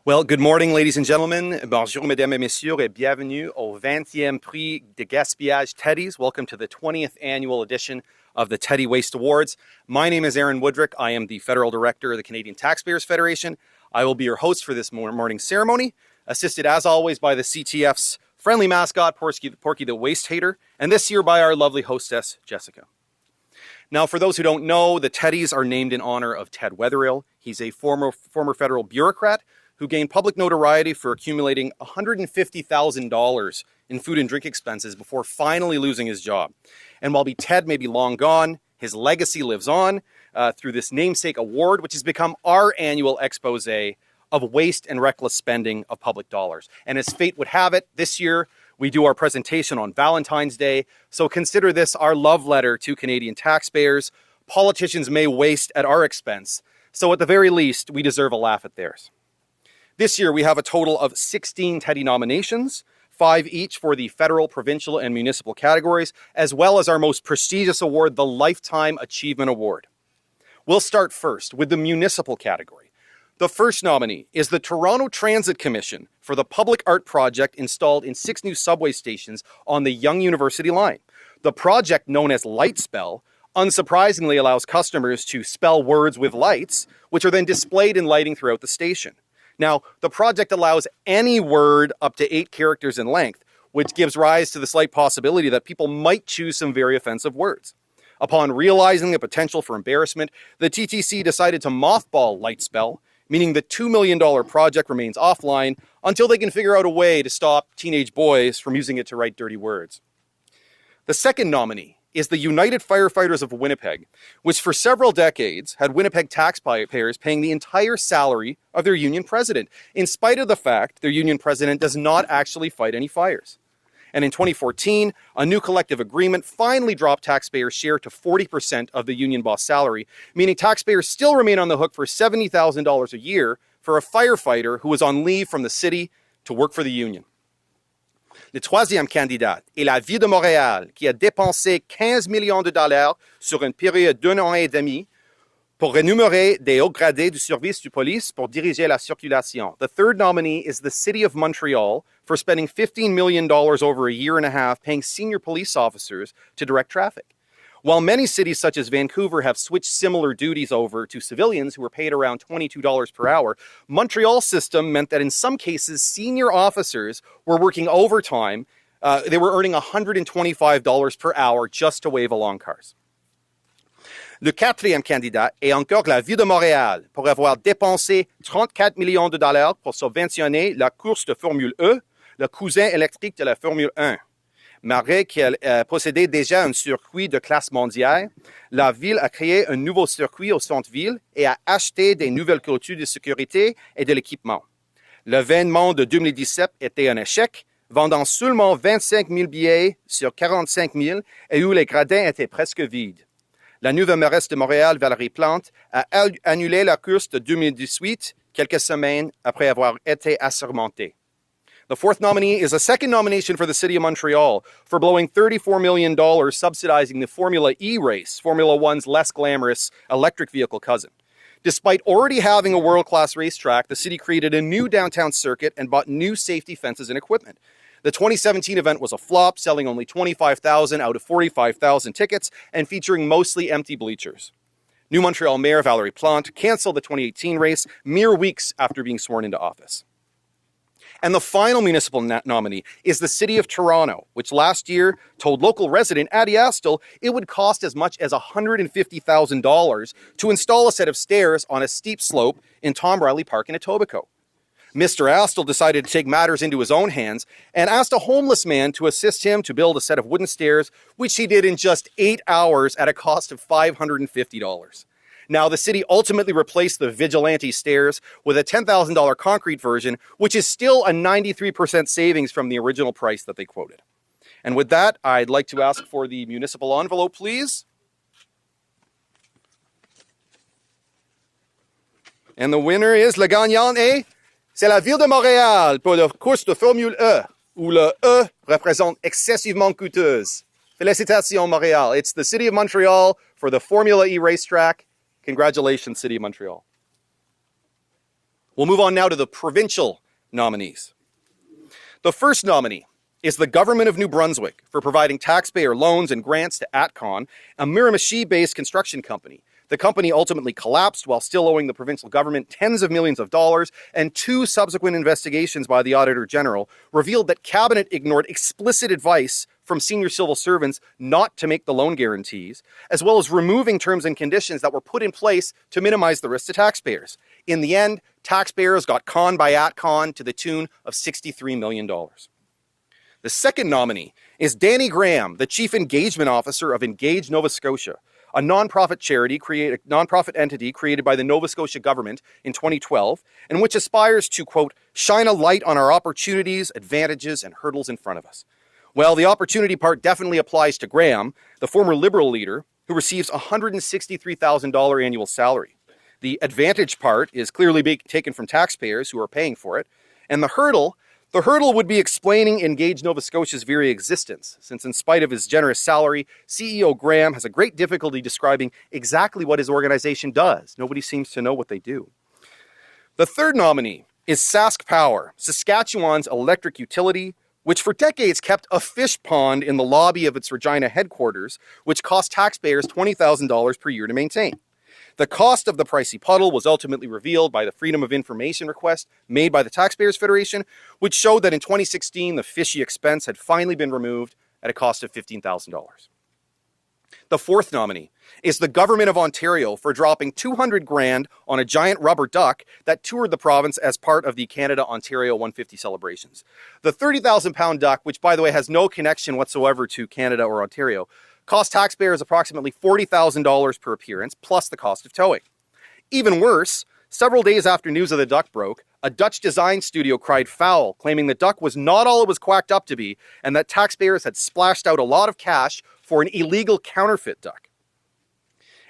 Well, good morning, ladies and gentlemen. Bonjour, mesdames et messieurs, et bienvenue au 20e Prix de Gaspillage Teddies. Welcome to the 20th annual edition of the Teddy Waste Awards. My name is Aaron Woodrick. I am the Federal Director of the Canadian Taxpayers Federation. I will be your host for this morning's ceremony, assisted as always by the CTF's friendly mascot, Porky the Waste Hater, and this year by our lovely hostess, Jessica. Now, for those who don't know, the Teddies are named in honor of Ted Wetherill. He's a former federal bureaucrat who gained public notoriety for accumulating $150,000 in food and drink expenses before finally losing his job. And while Ted may be long gone, his legacy lives on through this namesake award, which has become our annual expose of waste and reckless spending of public dollars. And as fate would have it, this year we do our presentation on Valentine's Day, so consider this our love letter to Canadian taxpayers. Politicians may waste at our expense, so at the very least, we deserve a laugh at theirs. This year, we have a total of 16 Teddy nominations, 5 each for the federal, provincial, and municipal categories, as well as our most prestigious award, the Lifetime Achievement Award. We'll start first with the municipal category. The first nominee is the Toronto Transit Commission for the public art project installed in 6 new subway stations on the Yonge University line. The project, known as Lightspell, unsurprisingly allows customers to spell words with lights, which are then displayed in lighting throughout the station. Now, the project allows any word up to 8 characters in length, which gives rise to the slight possibility that people might choose some very offensive words. Upon realizing the potential for embarrassment, the TTC decided to mothball Lightspell, meaning the $2 million project remains offline until they can figure out a way to stop teenage boys from using it to write dirty words. The second nominee is the United Firefighters of Winnipeg, which for several decades had Winnipeg taxpayers paying the entire salary of their union president, in spite of the fact their union president does not actually fight any fires. And in 2014, a new collective agreement finally dropped taxpayers' share to 40% of the union boss salary, meaning taxpayers still remain on the hook for $70,000 a year for a firefighter who was on leave from the city to work for the union. Le troisième candidat est la Ville de Montréal, qui a dépensé 15 millions de dollars sur une période d'1 an et demi pour rémunérer des hauts gradés du service de police pour diriger la circulation. The third nominee is the City of Montreal for spending $15 million over a year and a half paying senior police officers to direct traffic. While many cities such as Vancouver have switched similar duties over to civilians who are paid around $22 per hour, Montreal's system meant that in some cases, senior officers were working overtime. They were earning $125 per hour just to wave along cars. Le quatrième candidat est encore la Ville de Montréal pour avoir dépensé 34 millions de dollars pour subventionner la course de Formule E, le cousin électrique de la Formule 1. Malgré qu'elle possédait déjà un circuit de classe mondiale, la ville a créé un nouveau circuit au centre-ville et a acheté des nouvelles clôtures de sécurité et de l'équipement. L'événement de 2017 était un échec, vendant seulement 25 000 billets sur 45 000 et où les gradins étaient presque vides. La nouvelle mairesse de Montréal, Valérie Plante, a annulé la course de 2018 quelques semaines après avoir été assermentée. The fourth nominee is a second nomination for the City of Montreal for blowing $34 million subsidizing the Formula E race, Formula One's less glamorous electric vehicle cousin. Despite already having a world-class racetrack, the city created a new downtown circuit and bought new safety fences and equipment. The 2017 event was a flop, selling only 25,000 out of 45,000 tickets and featuring mostly empty bleachers. New Montreal Mayor Valérie Plante canceled the 2018 race mere weeks after being sworn into office. And the final municipal nominee is the City of Toronto, which last year told local resident Addie Astle it would cost as much as $150,000 to install a set of stairs on a steep slope in Tom Riley Park in Etobicoke. Mr. Astle decided to take matters into his own hands and asked a homeless man to assist him to build a set of wooden stairs, which he did in just 8 hours at a cost of $550. Now, the city ultimately replaced the Vigilante stairs with a $10,000 concrete version, which is still a 93% savings from the original price that they quoted. And with that, I'd like to ask for the municipal envelope, please. And the winner is, le gagnant est, c'est la Ville de Montréal pour la course de Formule E, où le E représente excessivement coûteuse. Félicitations, Montréal. It's the City of Montreal for the Formula E racetrack. Congratulations, City of Montreal. We'll move on now to the provincial nominees. The first nominee is the Government of New Brunswick for providing taxpayer loans and grants to Atcon, a Miramichi-based construction company. The company ultimately collapsed while still owing the provincial government tens of millions of dollars, and 2 subsequent investigations by the Auditor General revealed that Cabinet ignored explicit advice from senior civil servants not to make the loan guarantees, as well as removing terms and conditions that were put in place to minimize the risk to taxpayers. In the end, taxpayers got conned by Atcon to the tune of $63 million. The second nominee is Danny Graham, the Chief Engagement Officer of Engage Nova Scotia, a nonprofit entity created by the Nova Scotia government in 2012, and which aspires to, quote, shine a light on our opportunities, advantages, and hurdles in front of us. Well, the opportunity part definitely applies to Graham, the former Liberal leader, who receives a $163,000 annual salary. The advantage part is clearly being taken from taxpayers who are paying for it, and the hurdle would be explaining Engage Nova Scotia's very existence, since in spite of his generous salary, CEO Graham has a great difficulty describing exactly what his organization does. Nobody seems to know what they do. The third nominee is Sask Power, Saskatchewan's electric utility, which for decades kept a fish pond in the lobby of its Regina headquarters, which cost taxpayers $20,000 per year to maintain. The cost of the pricey puddle was ultimately revealed by the Freedom of Information request made by the Taxpayers Federation, which showed that in 2016, the fishy expense had finally been removed at a cost of $15,000. The fourth nominee is the Government of Ontario for dropping $200,000 on a giant rubber duck that toured the province as part of the Canada-Ontario 150 celebrations. The 30,000-pound duck, which by the way has no connection whatsoever to Canada or Ontario, cost taxpayers approximately $40,000 per appearance, plus the cost of towing. Even worse, several days after news of the duck broke, a Dutch design studio cried foul, claiming the duck was not all it was quacked up to be, and that taxpayers had splashed out a lot of cash for an illegal counterfeit duck.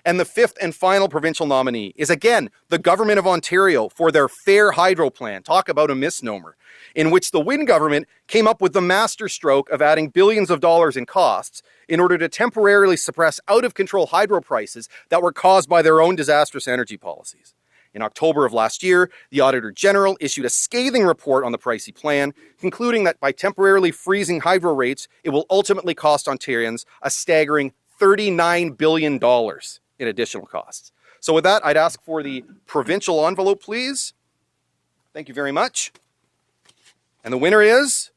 And the fifth and final provincial nominee is again the Government of Ontario for their Fair Hydro Plan. Talk about a misnomer, in which the Wynne government came up with the masterstroke of adding billions of dollars in costs in order to temporarily suppress out-of-control hydro prices that were caused by their own disastrous energy policies. In October of last year, the Auditor General issued a scathing report on the pricey plan, concluding that by temporarily freezing hydro rates, it will ultimately cost Ontarians a staggering $39 billion in additional costs. So with that, I'd ask for the provincial envelope, please. Thank you very much. And the winner is,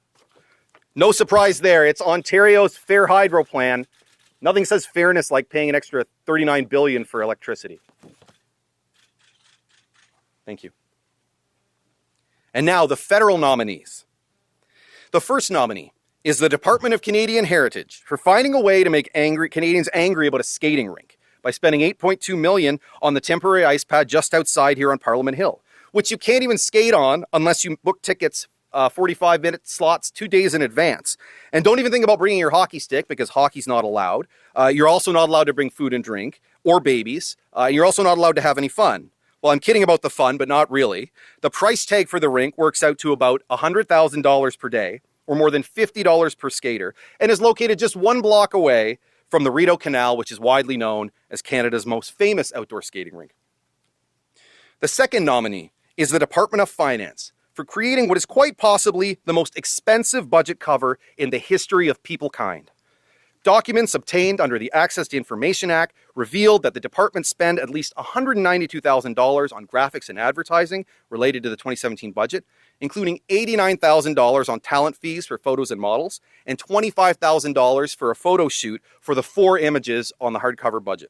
no surprise there, it's Ontario's Fair Hydro Plan. Nothing says fairness like paying an extra $39 billion for electricity. Thank you. And now the federal nominees. The first nominee is the Department of Canadian Heritage for finding a way to make Canadians angry about a skating rink by spending $8.2 million on the temporary ice pad just outside here on Parliament Hill, which you can't even skate on unless you book tickets 45-minute slots 2 days in advance. And don't even think about bringing your hockey stick because hockey's not allowed. You're also not allowed to bring food and drink or babies. You're also not allowed to have any fun. Well, I'm kidding about the fun, but not really. The price tag for the rink works out to about $100,000 per day, or more than $50 per skater, and is located just 1 block away from the Rideau Canal, which is widely known as Canada's most famous outdoor skating rink. The second nominee is the Department of Finance for creating what is quite possibly the most expensive budget cover in the history of peoplekind. Documents obtained under the Access to Information Act revealed that the department spent at least $192,000 on graphics and advertising related to the 2017 budget, including $89,000 on talent fees for photos and models, and $25,000 for a photo shoot for the 4 images on the hardcover budget.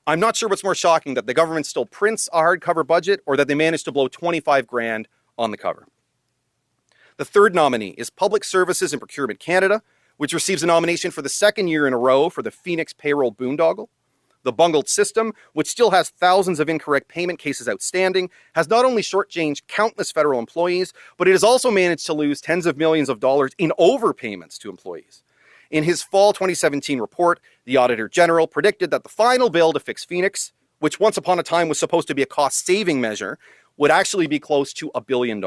I'm not sure what's more shocking, that the government still prints a hardcover budget or that they managed to blow $25,000 on the cover. The third nominee is Public Services and Procurement Canada, which receives a nomination for the 2nd year in a row for the Phoenix payroll boondoggle. The bungled system, which still has thousands of incorrect payment cases outstanding, has not only shortchanged countless federal employees, but it has also managed to lose tens of millions of dollars in overpayments to employees. In his fall 2017 report, the Auditor General predicted that the final bill to fix Phoenix, which once upon a time was supposed to be a cost-saving measure, would actually be close to $1 billion.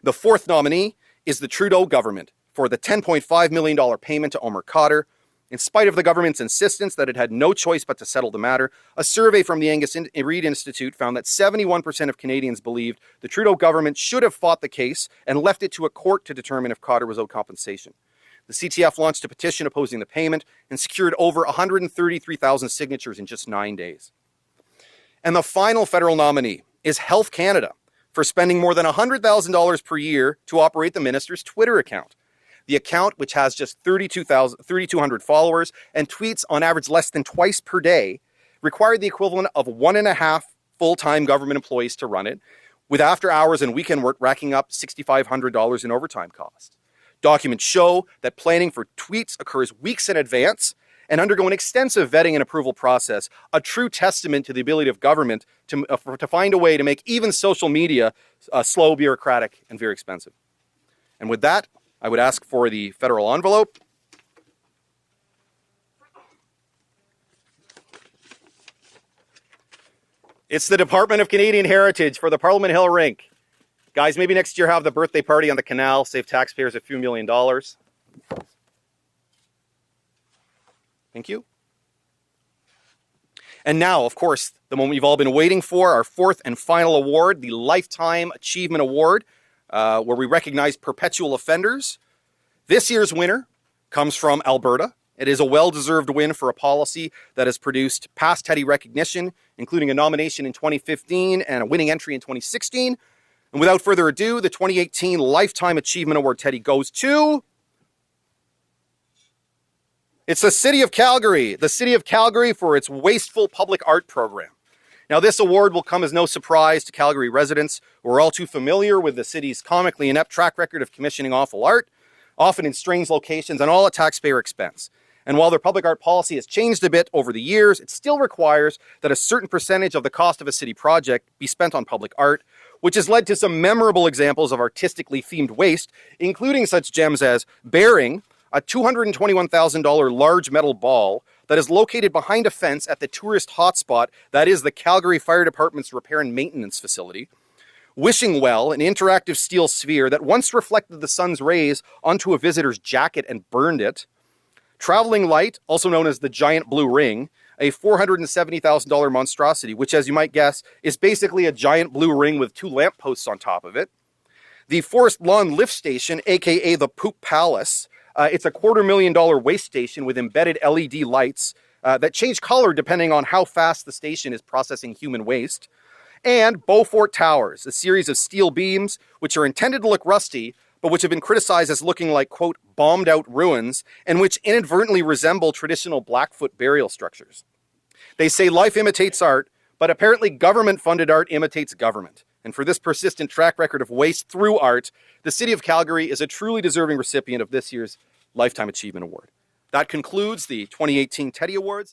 The fourth nominee is the Trudeau government for the $10.5 million payment to Omer Khadr In spite of the government's insistence that it had no choice but to settle the matter, a survey from the Angus Reid Institute found that 71% of Canadians believed the Trudeau government should have fought the case and left it to a court to determine if Cotter was owed compensation. The CTF launched a petition opposing the payment and secured over 133,000 signatures in just 9 days. And the final federal nominee is Health Canada for spending more than $100,000 per year to operate the minister's Twitter account. The account, which has just 3,200 followers and tweets on average less than twice per day, required the equivalent of 1.5 full-time government employees to run it, with after-hours and weekend work racking up $6,500 in overtime costs. Documents show that planning for tweets occurs weeks in advance and undergo an extensive vetting and approval process, a true testament to the ability of government to find a way to make even social media slow, bureaucratic, and very expensive. And with that, I would ask for the federal envelope. It's the Department of Canadian Heritage for the Parliament Hill Rink. Guys, maybe next year have the birthday party on the canal, save taxpayers a few $1 million. Thank you. And now, of course, the moment you've all been waiting for, our fourth and final award, the Lifetime Achievement Award, where we recognize perpetual offenders. This year's winner comes from Alberta. It is a well-deserved win for a policy that has produced past Teddy recognition, including a nomination in 2015 and a winning entry in 2016. And without further ado, the 2018 Lifetime Achievement Award Teddy goes to... It's the City of Calgary. The City of Calgary for its wasteful public art program. Now, this award will come as no surprise to Calgary residents who are all too familiar with the city's comically inept track record of commissioning awful art, often in strange locations and all at taxpayer expense. And while their public art policy has changed a bit over the years, it still requires that a certain percentage of the cost of a city project be spent on public art, which has led to some memorable examples of artistically themed waste, including such gems as Bearing, a $221,000 large metal ball that is located behind a fence at the tourist hotspot that is the Calgary Fire Department's repair and maintenance facility. Wishing Well, an interactive steel sphere that once reflected the sun's rays onto a visitor's jacket and burned it. Traveling Light, also known as the Giant Blue Ring, a $470,000 monstrosity, which, as you might guess, is basically a giant blue ring with 2 lampposts on top of it. The Forest Lawn Lift Station, aka the Poop Palace. It's a $250,000 waste station with embedded LED lights that change color depending on how fast the station is processing human waste. And Beaufort Towers, a series of steel beams which are intended to look rusty, but which have been criticized as looking like, quote, bombed out ruins, and which inadvertently resemble traditional Blackfoot burial structures. They say life imitates art, but apparently government-funded art imitates government. And for this persistent track record of waste through art, the City of Calgary is a truly deserving recipient of this year's Lifetime Achievement Award. That concludes the 2018 Teddy Awards.